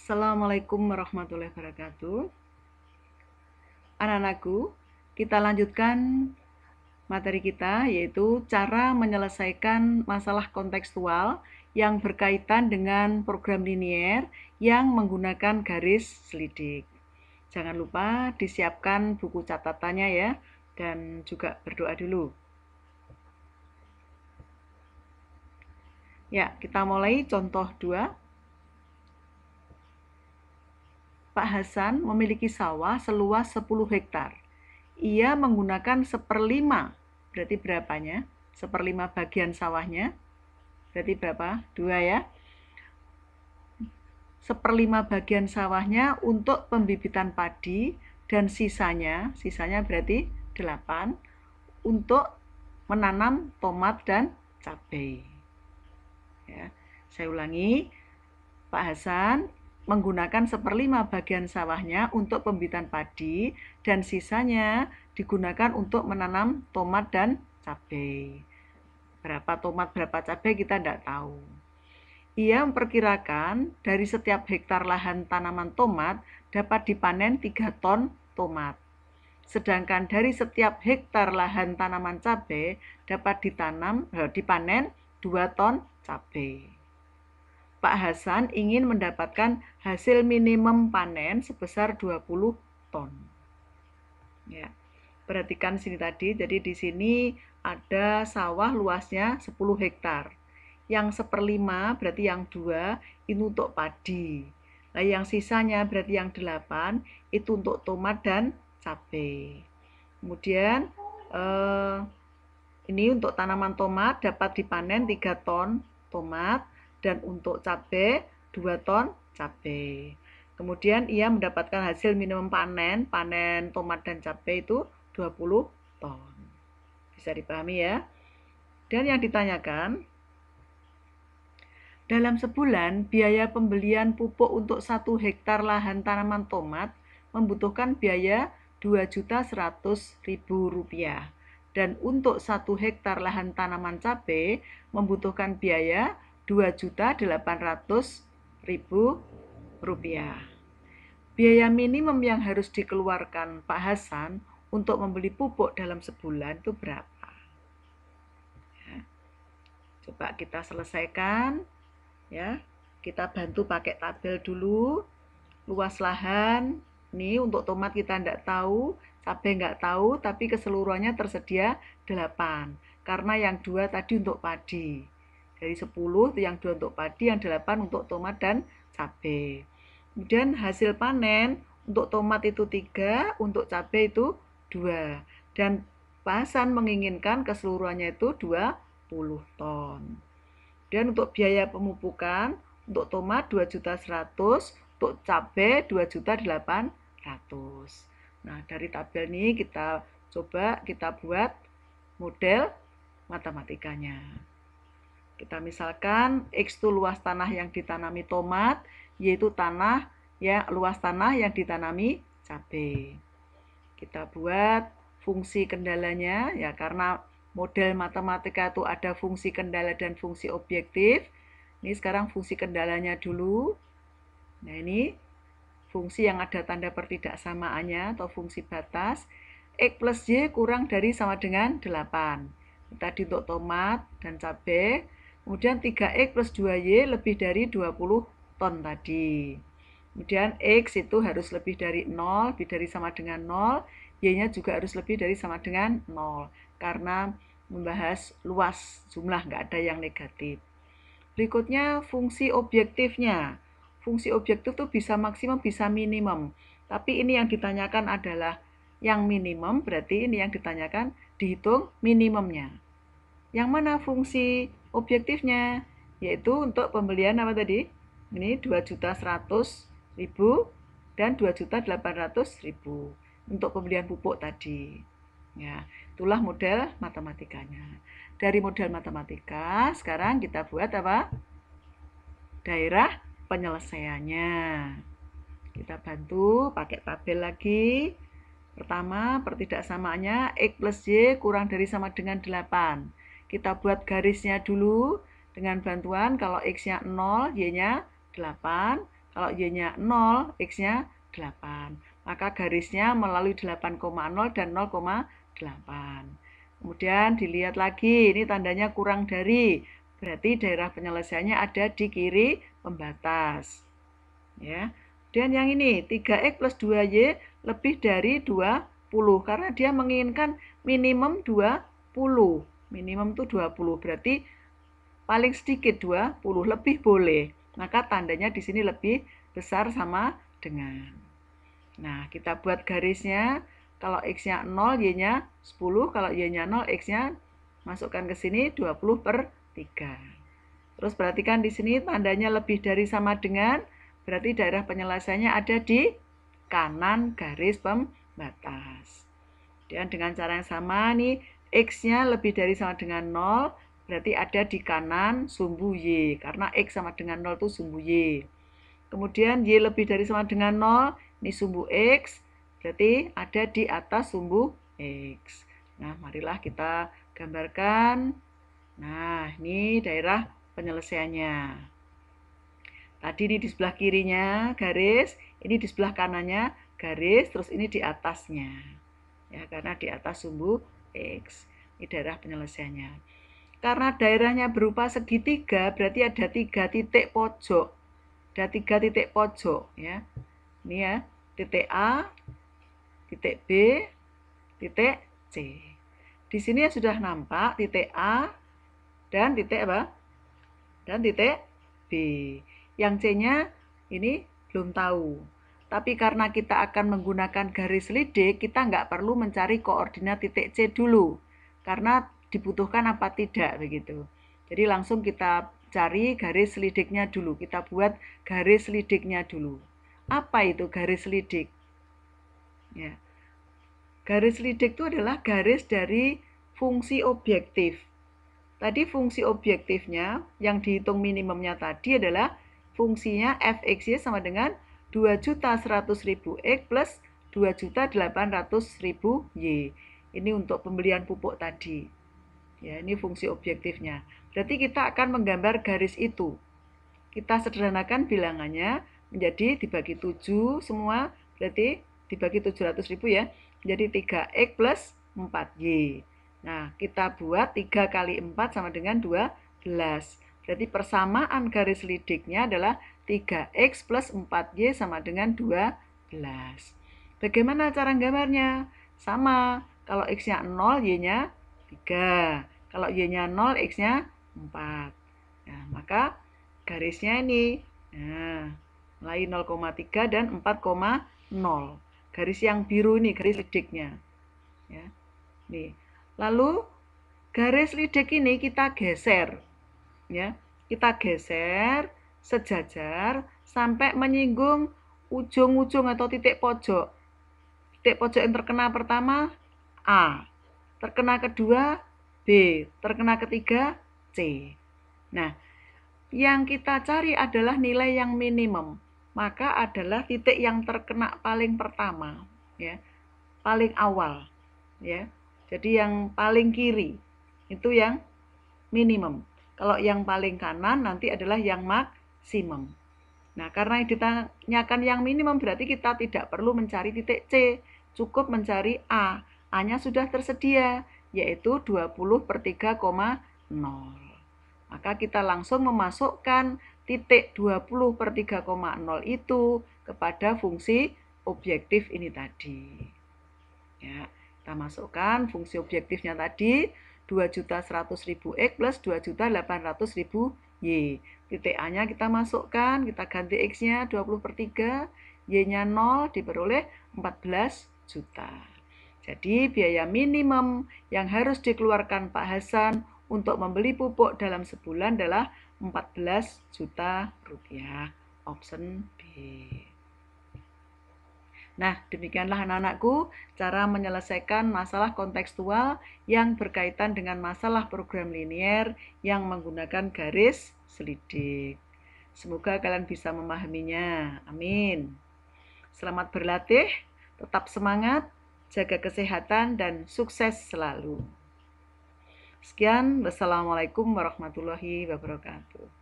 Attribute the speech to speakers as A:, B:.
A: Assalamualaikum warahmatullahi wabarakatuh. Anak-anakku, kita lanjutkan materi kita, yaitu cara menyelesaikan masalah kontekstual yang berkaitan dengan program linier yang menggunakan garis selidik. Jangan lupa disiapkan buku catatannya ya, dan juga berdoa dulu. Ya, kita mulai contoh 2. Pak Hasan memiliki sawah seluas 10 hektar. Ia menggunakan 1/5. Berarti berapanya? 1/5 bagian sawahnya. Berarti berapa? 2 ya. 1/5 bagian sawahnya untuk pembibitan padi dan sisanya berarti 8 untuk menanam tomat dan cabai. Ya, saya ulangi. Pak Hasan menggunakan 1/5 bagian sawahnya untuk pembibitan padi dan sisanya digunakan untuk menanam tomat dan cabai. Berapa tomat, berapa cabai kita tidak tahu. Ia memperkirakan dari setiap hektar lahan tanaman tomat dapat dipanen 3 ton tomat. Sedangkan dari setiap hektar lahan tanaman cabai dapat dipanen 2 ton cabai. Pak Hasan ingin mendapatkan hasil minimum panen sebesar 20 ton. Ya. Perhatikan sini tadi, jadi di sini ada sawah luasnya 10 hektar. Yang 1/5 berarti yang 2 itu untuk padi. Nah, yang sisanya berarti yang 8 itu untuk tomat dan cabai. Kemudian ini untuk tanaman tomat dapat dipanen 3 ton tomat dan untuk cabai 2 ton cabai. Kemudian ia mendapatkan hasil minimum panen tomat dan cabai itu 20 ton. Bisa dipahami ya? Dan yang ditanyakan, dalam sebulan biaya pembelian pupuk untuk 1 hektar lahan tanaman tomat membutuhkan biaya Rp2.100.000 dan untuk 1 hektar lahan tanaman cabai membutuhkan biaya Rp2.800.000. Biaya minimum yang harus dikeluarkan Pak Hasan untuk membeli pupuk dalam sebulan itu berapa? Ya. Coba kita selesaikan. Ya, kita bantu pakai tabel dulu. Luas lahan, ini untuk tomat kita tidak tahu, cabai nggak tahu, tapi keseluruhannya tersedia 8. Karena yang 2 tadi untuk padi. Dari 10 itu yang 2 untuk padi, yang 8 untuk tomat dan cabai. Kemudian hasil panen untuk tomat itu 3, untuk cabai itu 2. Dan Pak Hasan menginginkan keseluruhannya itu 20 ton. Dan untuk biaya pemupukan, untuk tomat 2.100.000, untuk cabai 2.800.000. Nah, dari tabel ini kita buat model matematikanya. Kita misalkan X itu luas tanah yang ditanami tomat, Y itu luas tanah yang ditanami cabai. Kita buat fungsi kendalanya ya, karena model matematika itu ada fungsi kendala dan fungsi objektif. Ini sekarang fungsi kendalanya dulu. Nah, ini fungsi yang ada tanda pertidaksamaannya atau fungsi batas. X plus Y kurang dari sama dengan 8. Tadi untuk tomat dan cabai. Kemudian 3X plus 2Y lebih dari 20 ton tadi. Kemudian X itu harus lebih dari 0, lebih dari sama dengan 0. Y-nya juga harus lebih dari sama dengan 0. Karena membahas luas jumlah, nggak ada yang negatif. Berikutnya fungsi objektifnya. Fungsi objektif itu bisa maksimum, bisa minimum. Tapi ini yang ditanyakan adalah yang minimum, berarti ini yang ditanyakan dihitung minimumnya. Yang mana fungsi objektifnya? Yaitu untuk pembelian apa tadi? Ini 2.100.000 dan 2.800.000 untuk pembelian pupuk tadi. Ya, itulah model matematikanya. Dari model matematika, sekarang kita buat apa? Daerah penyelesaiannya. Kita bantu pakai tabel lagi. Pertama, pertidaksamaannya X plus Y kurang dari sama dengan 8. Kita buat garisnya dulu dengan bantuan kalau X-nya 0, Y-nya 8. Kalau Y-nya 0, X-nya 8. Maka garisnya melalui 8,0 dan 0,8. Kemudian dilihat lagi, ini tandanya kurang dari. Berarti daerah penyelesaiannya ada di kiri pembatas. Ya. Dan yang ini, 3X plus 2Y lebih dari 20. Karena dia menginginkan minimum 20. Minimum itu 20. Berarti paling sedikit 20, lebih boleh. Maka tandanya di sini lebih besar sama dengan. Nah, kita buat garisnya. Kalau X-nya 0, Y-nya 10. Kalau Y-nya 0, X-nya masukkan ke sini 20/3. Terus perhatikan di sini tandanya lebih dari sama dengan, berarti daerah penyelesaiannya ada di kanan garis pembatas. Dan dengan cara yang sama nih, X-nya lebih dari sama dengan 0, berarti ada di kanan sumbu Y. Karena X sama dengan 0 itu sumbu Y. Kemudian Y lebih dari sama dengan 0, ini sumbu X, berarti ada di atas sumbu X. Nah, marilah kita gambarkan. Nah, ini daerah penyelesaiannya. Tadi ini di sebelah kirinya garis, ini di sebelah kanannya garis, terus ini di atasnya. Ya, karena di atas sumbu X. Ini daerah penyelesaiannya. Karena daerahnya berupa segitiga, berarti ada 3 titik pojok. Ada 3 titik pojok, ya. Ini ya, titik A, titik B, titik C. Di sini ya sudah nampak titik A dan titik apa? Dan titik B. Yang C-nya ini belum tahu. Tapi karena kita akan menggunakan garis lidik, kita nggak perlu mencari koordinat titik C dulu. Karena dibutuhkan apa tidak begitu. Jadi langsung kita cari garis lidiknya dulu. Kita buat garis lidiknya dulu. Apa itu garis lidik? Ya. Garis lidik itu adalah garis dari fungsi objektif. Tadi fungsi objektifnya yang dihitung minimumnya tadi adalah fungsinya fxy sama dengan 2.100.000 X plus 2.800.000 Y. Ini untuk pembelian pupuk tadi. Ya, ini fungsi objektifnya. Berarti kita akan menggambar garis itu. Kita sederhanakan bilangannya menjadi dibagi 7 semua, berarti dibagi 700.000 ya. Jadi 3X plus 4Y. Nah, kita buat 3 kali 4 sama dengan 12. Berarti persamaan garis lidiknya adalah 3X plus 4Y sama dengan 12. Bagaimana cara gambarnya? Sama, kalau X-nya 0, Y-nya 3. Kalau Y-nya 0, X-nya 4. Nah, maka garisnya ini, nah, mulai 0,3 dan 4,0. Garis yang biru ini, garis lidiknya. Ya. Nih. Lalu, garis lidik ini kita geser. Ya, kita geser sejajar sampai menyinggung ujung-ujung atau titik pojok. Titik pojok yang terkena pertama A, terkena kedua B, terkena ketiga C. Nah, yang kita cari adalah nilai yang minimum. Maka adalah titik yang terkena paling pertama, ya, paling awal, ya. Jadi yang paling kiri itu yang minimum. Kalau yang paling kanan nanti adalah yang maksimum. Nah, karena ditanyakan yang minimum berarti kita tidak perlu mencari titik C, cukup mencari A. A-nya sudah tersedia, yaitu 20/3,0. Maka kita langsung memasukkan titik 20/3,0 itu kepada fungsi objektif ini tadi. Ya, kita masukkan fungsi objektifnya tadi 2.100.000 X plus 2.800.000 Y. Titik A-nya kita masukkan, kita ganti X-nya 20/3, Y-nya 0, diperoleh 14 juta. Jadi biaya minimum yang harus dikeluarkan Pak Hasan untuk membeli pupuk dalam sebulan adalah 14 juta rupiah. Option B. Nah, demikianlah anak-anakku cara menyelesaikan masalah kontekstual yang berkaitan dengan masalah program linier yang menggunakan garis selidik. Semoga kalian bisa memahaminya. Amin. Selamat berlatih, tetap semangat, jaga kesehatan, dan sukses selalu. Sekian, wassalamualaikum warahmatullahi wabarakatuh.